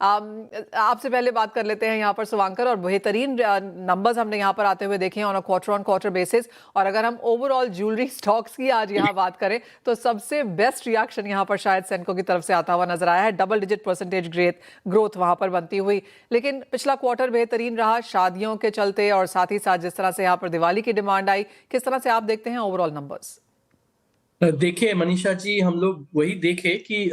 आपसे पहले बात कर लेते हैं यहाँ पर शुभांकर, और बेहतरीन नंबर्स हमने यहाँ पर आते हुए देखे हैं on quarter on quarter basis. और अगर हम ओवरऑल ज्वेलरी स्टॉक्स की आज यहाँ बात करें तो सबसे बेस्ट रिएक्शन यहाँ पर शायद सेंको की तरफ से आता हुआ नजर आया है। डबल डिजिट परसेंटेज ग्रोथ वहां पर बनती हुई। लेकिन पिछला क्वार्टर बेहतरीन रहा शादियों के चलते, और साथ ही साथ जिस तरह से यहाँ पर दिवाली की डिमांड आई, किस तरह से आप देखते हैं ओवरऑल नंबर्स? देखिए मनीषा जी, हम लोग वही देखे कि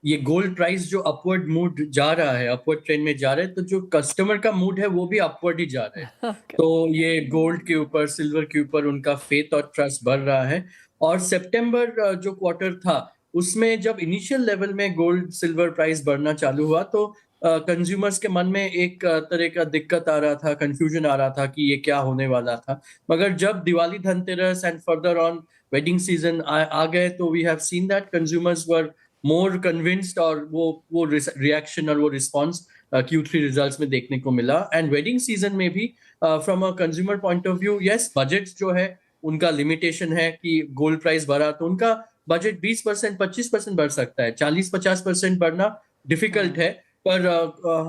ये गोल्ड प्राइस जो अपवर्ड मूड जा रहा है, अपवर्ड ट्रेंड में जा रहा है, तो जो कस्टमर का मूड है वो भी अपवर्ड ही जा रहा है। तो ये गोल्ड के ऊपर, सिल्वर के ऊपर उनका फेथ और ट्रस्ट बढ़ रहा है। और सितंबर जो क्वार्टर था, उसमें जब इनिशियल लेवल में गोल्ड सिल्वर प्राइस बढ़ना चालू हुआ तो कंज्यूमर्स के मन में एक तरह का दिक्कत आ रहा था, कंफ्यूजन आ रहा था कि ये क्या होने वाला था। मगर जब Diwali, Dhanteras and further on wedding season आ गए, तो we have seen that consumers were more convinced, और वो रिएक्शन और वो रिस्पॉन्स Q3 रिजल्ट्स में देखने को मिला। एंड वेडिंग सीजन में भी from a consumer point of view, yes, budget जो है उनका लिमिटेशन है कि गोल्ड प्राइस बढ़ा तो उनका बजट 20% 25% बढ़ सकता है, 40-50% बढ़ना डिफिकल्ट है। पर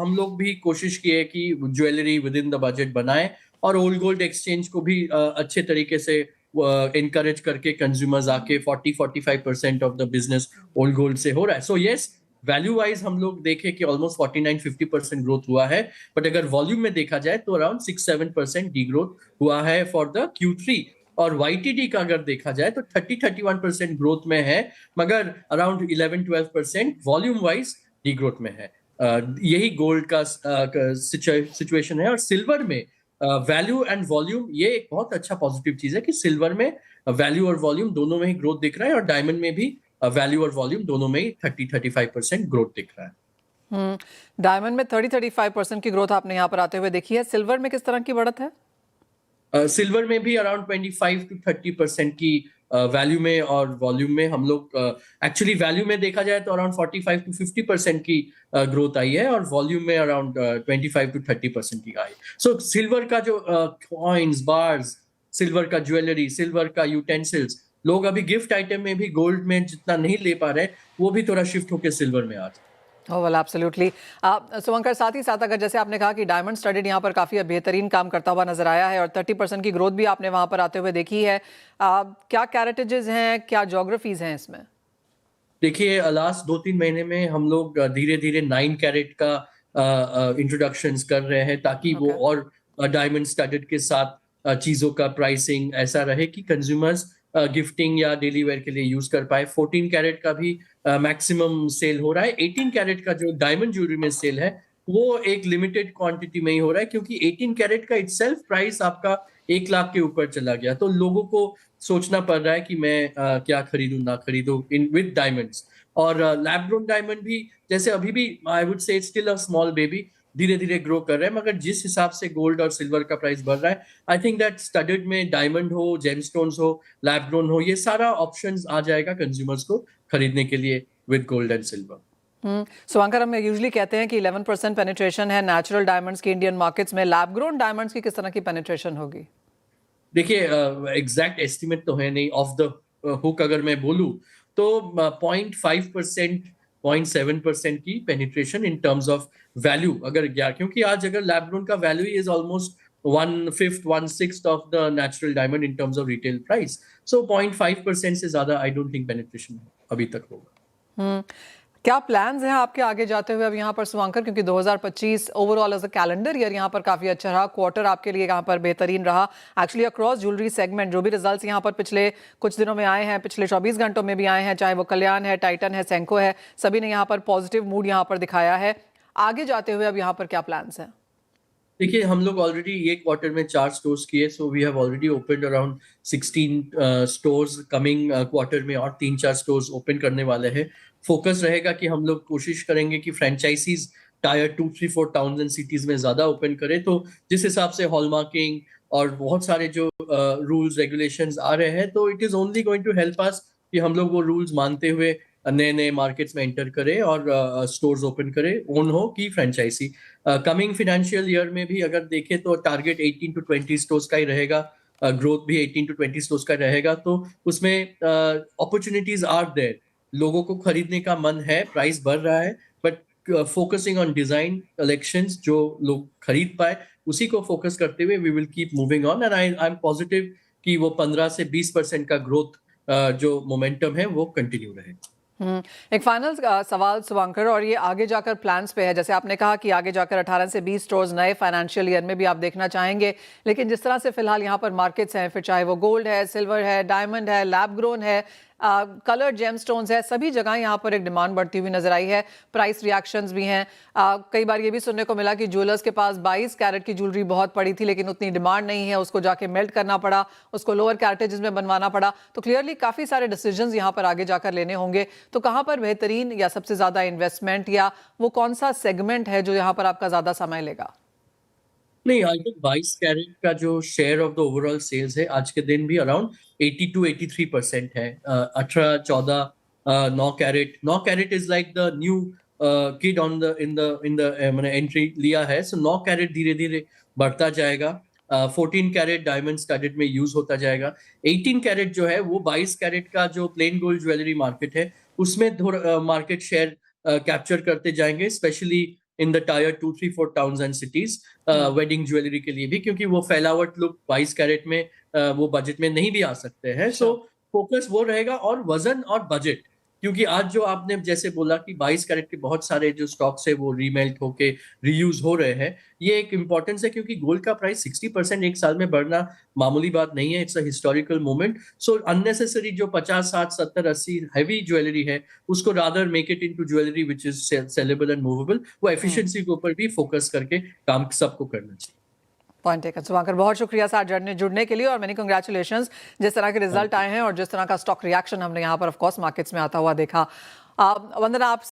हम लोग भी कोशिश किए कि jewellery with in the budget बनाए, और ओल्ड गोल्ड एक्सचेंज को भी अच्छे तरीके से encourage करके कंज्यूमर्स आके 40-45% of the business old gold से हो रहा है। सो यस, वैल्यू वाइज हम लोग देखें कि ऑलमोस्ट 49-50% ग्रोथ हुआ है। बट अगर वॉल्यूम में देखा जाए तो अराउंड 6-7% डी ग्रोथ हुआ है फॉर द Q3। और YTD का अगर देखा जाए तो 30-31% ग्रोथ में है, मगर around 11-12% volume wise D growth में है। यही गोल्ड का सिचुएशन है। और सिल्वर में वैल्यू एंड वॉल्यूम, ये एक बहुत अच्छा पॉजिटिव चीज है कि सिल्वर में वैल्यू और वॉल्यूम दोनों में ही ग्रोथ दिख रहा है, और डायमंड में भी वैल्यू और वॉल्यूम दोनों में ही 30-35% ग्रोथ दिख रहा है। डायमंड में 30-35% की ग्रोथ आपने यहाँ पर आते हुए देखी है। सिल्वर में किस तरह की बढ़त है? सिल्वर में भी अराउंड 25-30% की वैल्यू में और वॉल्यूम में हम लोग, एक्चुअली वैल्यू में देखा जाए तो अराउंड 45-50% की ग्रोथ आई है, और वॉल्यूम में अराउंड 25-30% की आई। सो सिल्वर का जो कॉइन्स, बार्स, सिल्वर का ज्वेलरी, सिल्वर का यूटेंसिल्स, लोग अभी गिफ्ट आइटम में भी गोल्ड में जितना नहीं ले पा रहे, वो भी थोड़ा शिफ्ट होकर सिल्वर में आ जाए। ओह वेल एब्सोल्युटली। शुभंकर, साथ ही साथ अगर जैसे आपने कहा कि डायमंड स्टडीड यहाँ पर काफ़ी बेहतरीन काम करता हुआ नजर आया है, और 30% की ग्रोथ भी आपने वहाँ पर आते हुए देखी है। क्या कैरेटेजेस हैं, क्या जोग्राफीज हैं इसमें? देखिए लास्ट 2-3 महीने में हम लोग धीरे धीरे 9 कैरेट का इंट्रोडक्शन कर रहे हैं, ताकि वो ओके। और डायमंड स्टडेड के साथ चीजों का प्राइसिंग ऐसा रहे कि कंज्यूमर्स गिफ्टिंग या डेली वेयर के लिए यूज कर पाए। 14 कैरेट का भी मैक्सिमम सेल हो रहा है। 18 कैरेट का जो डायमंड ज्वेलरी में सेल है, वो एक लिमिटेड क्वांटिटी में ही हो रहा है, क्योंकि 18 कैरेट का इटसेल्फ प्राइस आपका 1 लाख के ऊपर चला गया। तो लोगों को सोचना पड़ रहा है कि मैं क्या खरीदूं ना खरीदूं इन विद डायमंड्स। और लैब ग्रोन डायमंड भी, जैसे अभी भी I would say still a small baby, धीरे धीरे ग्रो कर रहे हैं। मगर जिस हिसाब से गोल्ड और सिल्वर का प्राइस बढ़ रहा है, आई थिंक दैट स्टडेड में डायमंड हो, जेमस्टोन्स हो, लैब ग्रोन हो, ये सारा ऑप्शंस आ जाएगा कंज्यूमर्स को खरीदने के लिए विद गोल्ड एंड सिल्वर। शुभंकर, हम यूजुअली कहते हैं कि 11% पेनिट्रेशन है नेचुरल डायमंड्स की इंडियन मार्केट्स में। लैब ग्रोन डायमंड्स की किस तरह की पेनिट्रेशन होगी? देखिए एग्जैक्ट एस्टिमेट तो है नहीं, ऑफ द हुक अगर मैं बोलूं तो 0.5%, 0.7% की penetration in terms of value अगर गया, क्योंकि आज अगर लैब ग्रोन का value is almost 1/5 1/6 of the natural diamond in terms of retail price. So 0.5% से ज्यादा आई डोंट थिंक पेनिट्रेशन अभी तक होगा। हम्म क्या प्लान्स हैं आपके आगे जाते हुए अब यहाँ पर शुभंकर? क्योंकि 2025 overall as a calendar year यहाँ पर काफी अच्छा रहा, क्वार्टर आपके लिए यहाँ पर बेहतरीन रहा एक्चुअली अक्रॉस ज्वेलरी सेगमेंट। जो भी रिजल्ट्स यहाँ पर पिछले कुछ दिनों में आए हैं, पिछले 24 घंटों में भी आए हैं, चाहे वो कल्याण है, टाइटन है, सेंको है, सभी ने यहाँ पर पॉजिटिव मूड यहाँ पर दिखाया है। आगे जाते हुए अब यहाँ पर क्या प्लान्स हैं? देखिए हम लोग ऑलरेडी ये क्वार्टर में 4 स्टोर्स किए, so we have already opened around 16 stores. Coming quarter में और 3-4 स्टोर्स ओपन करने वाले हैं। फोकस रहेगा कि हम लोग कोशिश करेंगे कि franchises tyre 2-3-4 towns and cities में ज्यादा ओपन करें। तो जिस हिसाब से हॉलमार्किंग और बहुत सारे जो रूल्स रेगुलेशंस आ रहे हैं, तो it is only going to help us कि हम लोग वो रूल्स मानते हुए नए नए मार्केट्स में एंटर करें और स्टोर्स ओपन करें, ओन हो कि फ्रेंचाइजी। कमिंग फाइनेंशियल ईयर में भी अगर देखें तो टारगेट 18-20 स्टोर्स का ही रहेगा, ग्रोथ भी 18-20 स्टोर्स का रहेगा। तो उसमें अपॉर्चुनिटीज आर देयर, लोगों को खरीदने का मन है, प्राइस बढ़ रहा है, but focusing on design collections जो लोग खरीद पाए, उसी को फोकस करते हुए we will keep moving on, and I am positive कि वो 15 से 20% का ग्रोथ जो मोमेंटम है वो कंटिन्यू रहे। एक फाइनल सवाल शुभंकर, और ये आगे जाकर प्लान्स पे है। जैसे आपने कहा कि आगे जाकर 18 से 20 स्टोर्स नए फाइनेंशियल ईयर में भी आप देखना चाहेंगे, लेकिन जिस तरह से फिलहाल यहाँ पर मार्केट्स हैं, फिर चाहे वो गोल्ड है, सिल्वर है, डायमंड है, लैब ग्रोन है, कलर जेमस्टोन्स है, सभी जगह यहाँ पर एक डिमांड बढ़ती हुई नजर आई है। प्राइस रिएक्शंस भी हैं। कई बार ये भी सुनने को मिला कि ज्वेलर्स के पास 22 कैरेट की ज्वेलरी बहुत पड़ी थी, लेकिन उतनी डिमांड नहीं है, उसको जाके मेल्ट करना पड़ा, उसको लोअर कैरेटेजेस में बनवाना पड़ा। तो क्लियरली काफी सारे डिसीजंस यहाँ पर आगे जाकर लेने होंगे। तो कहाँ पर बेहतरीन या सबसे ज्यादा इन्वेस्टमेंट, या वो कौन सा सेगमेंट है जो यहाँ पर आपका ज्यादा समय लेगा? नहीं, आई थिंक 22 कैरेट का जो share of the overall sales है आज के दिन भी अराउंड 80 to 83% है। 18, 14, 9 carat is like the new kid on the in the मैंने एंट्री लिया है, सो 9 कैरेट धीरे धीरे बढ़ता जाएगा। 14 कैरेट डायमंड स्टडेड में यूज होता जाएगा। 18 कैरेट जो है वो 22 कैरेट का जो प्लेन गोल्ड ज्वेलरी मार्केट है उसमें मार्केट शेयर कैप्चर करते जाएंगे, specially in the tyre 2, 3, 4 towns and cities wedding jewellery के लिए भी, क्योंकि वो फैलावट लुक 22 कैरेट में वो बजट में नहीं भी आ सकते हैं। सो फोकस वो रहेगा, और वजन और बजट, क्योंकि आज जो आपने जैसे बोला कि 22 कैरेट के बहुत सारे जो स्टॉक्स है वो रीमेल्ट होके रीयूज हो रहे हैं, ये एक इंपॉर्टेंस है, क्योंकि गोल्ड का प्राइस 60% एक साल में बढ़ना मामूली बात नहीं है। It's a historical moment. So unnecessary जो 50, 60, 70, 80 हैवी ज्वेलरी है उसको rather make it into jewellery which is saleable and movable. वो एफिशिएंसी के ऊपर भी फोकस करके काम सबको करना चाहिए। पॉइंट टेकन शुभंकर, बहुत शुक्रिया साथ जुड़ने के लिए, और मेनी कंग्रेचुलेशंस। जिस तरह के रिजल्ट आए हैं और जिस तरह का स्टॉक रिएक्शन हमने यहाँ पर ऑफ कोर्स मार्केट्स में आता हुआ देखा। वंदना, आपसे